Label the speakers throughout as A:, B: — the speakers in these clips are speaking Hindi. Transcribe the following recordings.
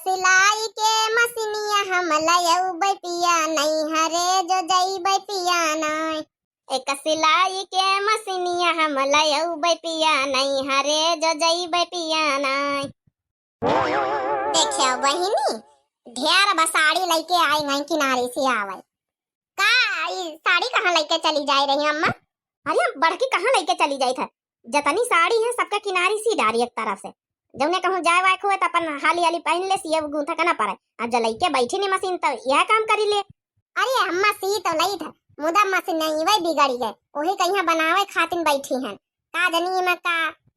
A: सिलाई के मशीनिया हम लयउबै पिया नहीं हरे जो जइबै पिया नहीं। एक सिलाई के मशीनिया हम लयउबै पिया नहीं हरे जो जइबै पिया नहीं। देखियो बहिनी ढेर बसाड़ी लेके आई नहीं किनारे से आवे का साड़ी कहाँ लेके चली जा रही अम्मा? अरे बड़की कहाँ लेके चली जाई था? जतनी साड़ी है सबका किनारी सी डारी एक तरफ से जौने कहूं जाए वाए खोए त अपन हाली हाली पहन ले सिए गूंथा का ना पड़े आ जलई के बैठी नहीं मशीन तो यह काम करी ले। अरे अम्मा सी तो लई था मुदा मशीन नहीं वही बिगड़ी गए वही कहीं बनावे खातिर बैठी हैं का जनी में का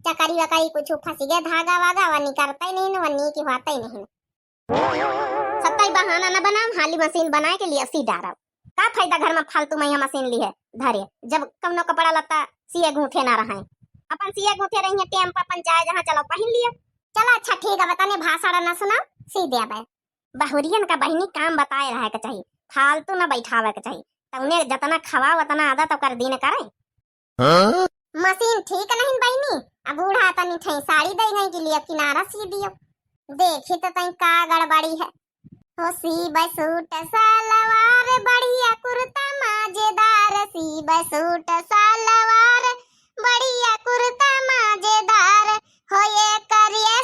A: चकरी वकरी कुछ फंसी गए धागा वागा वनी करता ही नहीं वनी की होता ही नहीं। सत्ताई बहाना न बनाओ हाली मशीन बनाए के लिए सी डारा का फायदा घर में फालतू में मशीन ली है धरे जब कौनो कपड़ा लत्ता सिए गूंथे ना रहे अपन सिए गूंथे रही है टेम पर अपन चाहे जहाँ चलो पहन लिया। चलो अच्छा ठीक है बताने भाषण न सुना सी दे बहुरियन का बहनी काम बताए रहे के चाहिए फालतू न बैठावे के चाहिए तो उन्हें जितना खवाओ उतना आदत तो कर दिन करे। मशीन ठीक नहीं बहनी अब बूढ़ा तनी ठई साड़ी दे गई के लिए किनारा सी दियो देखी तो तई का गड़बड़ी है हो सी सूट सलवार बढ़िया कुर्ता मजेदार सी सूट सलवार बढ़िया कुर्ता मजेदार हो ये करिए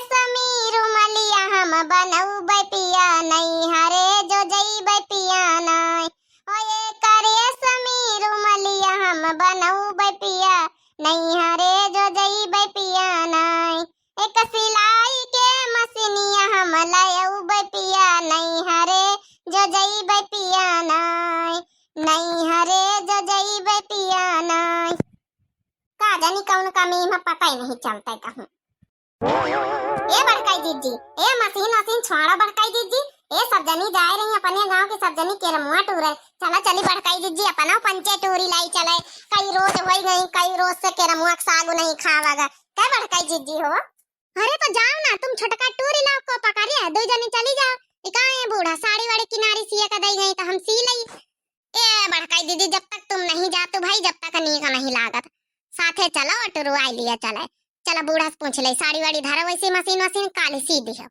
A: समी रुमलिया हम बनउबै पिया नहीं हरे जो जइबै पिया नहीं। हो ये करिए समी रुमलिया हम बनउबै पिया नहीं हरे जो जइबै पिया नहीं। एक सिलाई के मशीनिया हम लयउबै पिया नहीं हरे जो जइबै पिया नहीं हरे जो जइबै पिया नहीं। का जानी कौन का मीम पता ही नहीं चलता कहूं। ए बड़काई दीदी ए मशीन छोड़ा बड़काई दीदी ए सब जनी जा रही अपने गांव के सब जनी केरमुआ टूर है चला चली बड़काई दीदी अपना पंचे टूरी लाई चले कई रोज वही नहीं कई रोज से केरमुआ साग नहीं खावागा क्या बड़काई दीदी हो। अरे तो जाओ ना तुम छोटका टूरी लाओ को पकड़िए दो जनी चली जाओ इकाए बूढ़ा साड़ी वाड़ी किनारी सिया का दई गई तो हम सी लई। ए बड़काई दीदी जब तक तुम नहीं जातु भाई जब तक नीक नहीं लागत साथे चलो टूरू आई लिया चले चला बूढ़ा से पूछ ले साड़ी वाड़ी धर वैसे मशीन काली सी दी है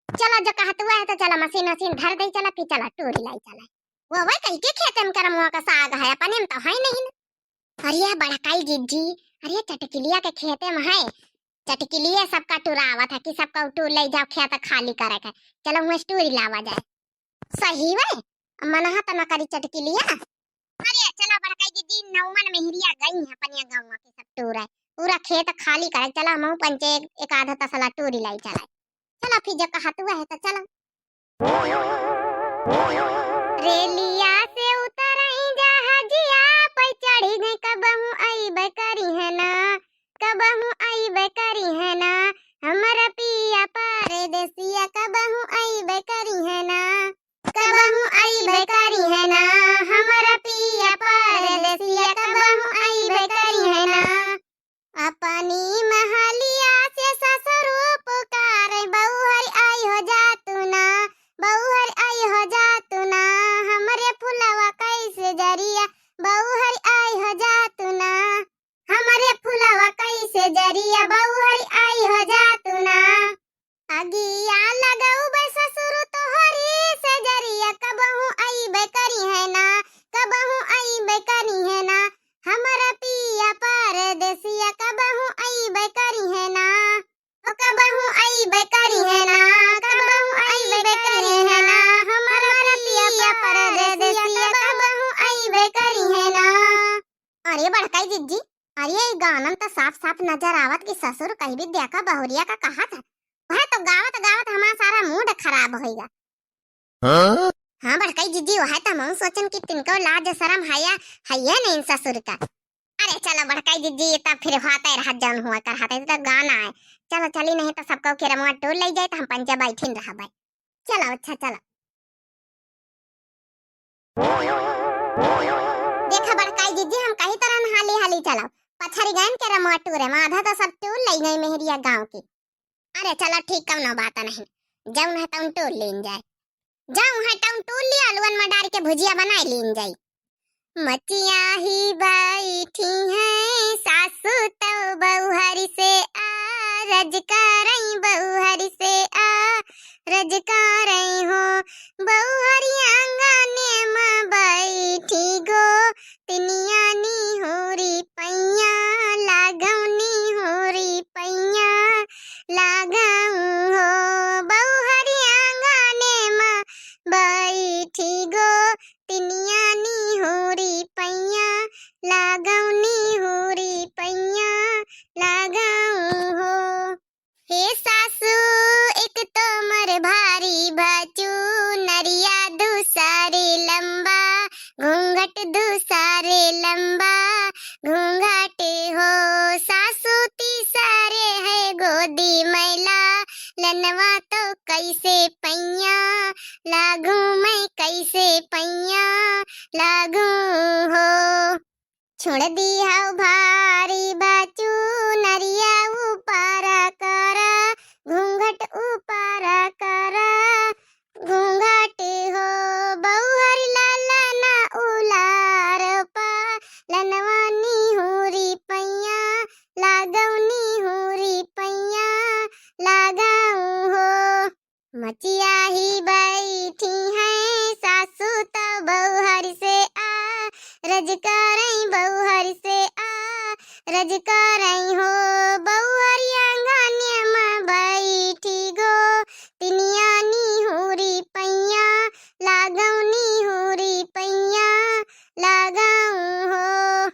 A: चलो जो कहत हुआ है तो चला मशीन धर दे चला फिर चला टूरी लाई चला वो वह कहीं के खेत में करमुआ का साग है अपने में तो है नहीं ना। अरे बड़काई दीदी अरे चटकिलिया के खेते में है चटकिलिया सबका टूरावा था कि सबका टूर ले जाओ खेत खाली करे के चलो वहाँ टूरी लावा जाए सही वे मनहा तो न करी चटकिलिया। अरे चला बड़काई दीदी नौमन मेहरिया गई है अपने गांव के सब टूर है पूरा खेत खाली करे चला हम पंचे एक आधा तसला टूरी लाई चला चला फिर जो कहत हुआ है तो चला। रेलिया से उतरई जहाजिया पे चढ़ी गई कबहू आईबे करी है ना कबहू आईबे करी है ना हमरा पिया परदेसिया कबहू आईबे करी है ना कबहू आईबे करी है ना हमरा पिया परदेसिया कबहू आईबे करी है ना। अपनी महलिया से ससुर पुकार बहुहर आई हो जातु ना बहुहर आई हो जातु ना हमरे फुलवा कैसे जरिया बहुहर आई हो जातु ना हमरे फुलवा कैसे जरिया बहुहर आई हो जातु ना। अगिया लगाऊ बे ससुर तोहरी से जरिया कबहू आई बे करी है ना कबहू आई बे करी है ना हमरा पिया परदेसिया कबहू आई बे करी है ना कबहू आई बे करी है ना कबहू आई बे करी है ना हमरा पिया परदेसिया कबहू आई बे करी है ना। अरे बड़काई दीदी अरे ये गाना तो साफ साफ नजर आवत कि ससुर कहीं भी देखा बहुरिया का कहा था वह तो गावत गावत हमारा सारा मूड खराब होएगा। हाँ बड़काई दीदी वह तो हम सोचन कि तिनको लाज शरम हया हया नहीं ससुर का। अरे चलो बड़काई दीदी तब फिर होता रहा जौन हुआ कर हाथे तो गाना है चलो चली नहीं तो सबको केरमुआ टूर ले जाए तो हम पंचा बैठिन रहा भाई चलो अच्छा चलो। देखा बड़काई दीदी हम कहीं तरह हाली हाली चलो पछरी गन केरमुआ टूर है आधा तो सब टूर ले गई मेहरिया गांव की। अरे चलो ठीक कम ना बात नहीं जौन है तुम टूर लेन जाए जाऊं है तुम टूर लिया आलून में डाल के भुजिया बनाई लेन जाई। मचिया ही बैठी है सासू तो बहुहरी से आरज करई बहुहरी रजकार हो बहु हरी आंगने में बैठी गो तिनिया नी होरी पैया लागौनी होरी पैया लागऊ हो बहु हरी आंगने में बैठी गो तिनिया नी होरी पैया लागौनी होरी पैया लागऊ हो। हे सासू एक तो मर भारी भाचू नरिया दूसरे लंबा घूंघट दूसरे लंबा घूंघट हो सासू तीसरे है गोदी मैला लनवा तो कैसे पैया लागू मैं कैसे पैया लागू हो। छोड़ दिया भारी बाचू नरिया ऊपर करा घूंघट ऊपर करा घूंघट हो बहुहरी लाला ना उलार पा लनवानी होरी पैया लागौनी होरी पैया लगाऊ हो। मचिया ही बैठी है सासू तो बहुहरी से आ रजकारई बहुहरी से आ रजकारई हो बहुहरी आंगने में बैठी गो तिनिया नी होरी पैया लागौनी होरी पैया लगाऊ हो।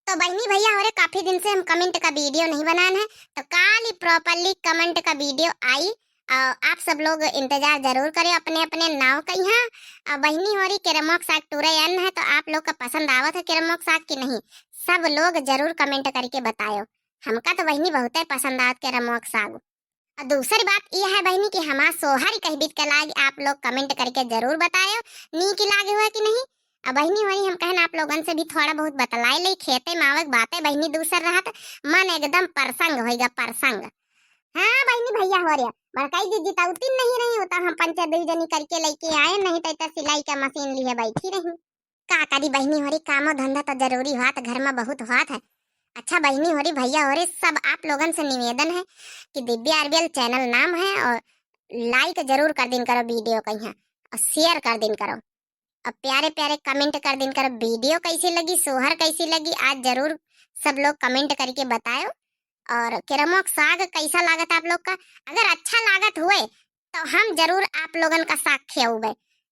A: तो बहनी भैया हो रहे काफी दिन से हम कमेंट का वीडियो नहीं बनाना है तो काल ही प्रॉपरली कमेंट का वीडियो आई और आप सब लोग इंतजार जरूर करें अपने अपने नाव का। यहाँ बहनी हो रही केरमोक साग टूरे अन्न है तो आप लोग का पसंद आवत है केरमोक साग की नहीं सब लोग जरूर कमेंट करके बताओ। हमका तो बहनी बहुत पसंद आवत केरमोक साग। और दूसरी बात यह है बहनी कि हमारा सोहर कह बीत के लाग आप लोग कमेंट करके जरूर बताओ नी की लागे हुआ कि नहीं। अब बहनी हो रही हम कहना आप लोगन से भी थोड़ा बहुत बतलाए ले खेते मावक बातें बहनी दूसर रहा मन एकदम परसंग होएगा परसंग। हाँ बहनी भैया हो रहा बड़काई जी जिताउती नहीं रही होता हम पंचायत जनी करके लेके आए नहीं तो सिलाई का मशीन लिए बैठी रही का करी बहनी हो रही कामो धंधा तो जरूरी हुआ घर में बहुत हुआ है। अच्छा बहनी हो रही भैया हो रही सब आप लोगन से निवेदन है कि दिव्या आरबीएल चैनल नाम है और लाइक जरूर कर दिन करो वीडियो का यहाँ और शेयर कर दिन करो और प्यारे प्यारे कमेंट कर दिन करो वीडियो कैसी लगी सोहर कैसी लगी आज जरूर सब लोग कमेंट करके बताओ। और केरमोक साग कैसा लागत आप लोग का अगर अच्छा लागत हुए तो हम जरूर आप लोगन का साग खियाऊबे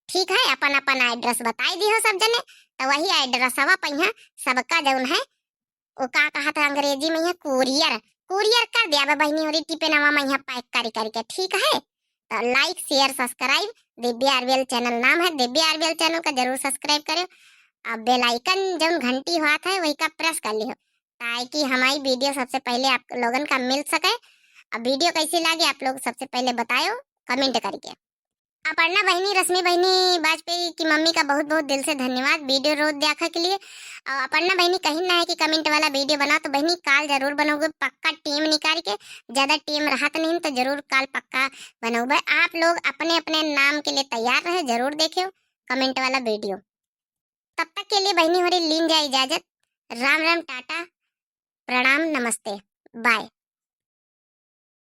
A: ठीक है। अपन अपन एड्रेस बताई दी हो सब जने तो वही एड्रेस हवा पहिया सबका जौन है वो का कहा था अंग्रेजी में यहाँ कुरियर कुरियर कर दिया बहनी हो रही टिपे नवा में यहाँ पैक करके ठीक है। तो like share subscribe Divya RBL channel नाम है दिव्या आरबीएल चैनल का जरूर सब्सक्राइब करो। अब बेल आइकन जौन घंटी हुआ था वही का प्रेस कर लियो ताकि हमारी वीडियो सबसे पहले आप लोगन का मिल सके। अब वीडियो कैसी लगी आप लोग सबसे पहले बताओ कमेंट करके। अपर्णा बहनी रश्मि बहनी वाजपेयी की मम्मी का बहुत बहुत दिल से धन्यवाद वीडियो रोज देखा के लिए। और अपर्णा बहनी कहीं ना है कि कमेंट वाला वीडियो बनाओ तो बहनी काल जरूर बनोगे पक्का टीम निकाल के ज्यादा टीम रहत नहीं तो जरूर काल पक्का बनोगे। आप लोग अपने अपने नाम के लिए तैयार रहे जरूर देखियो कमेंट वाला वीडियो। तब तक के लिए बहनी हो रही लीन जाए इजाजत राम राम टाटा प्रणाम नमस्ते बाय।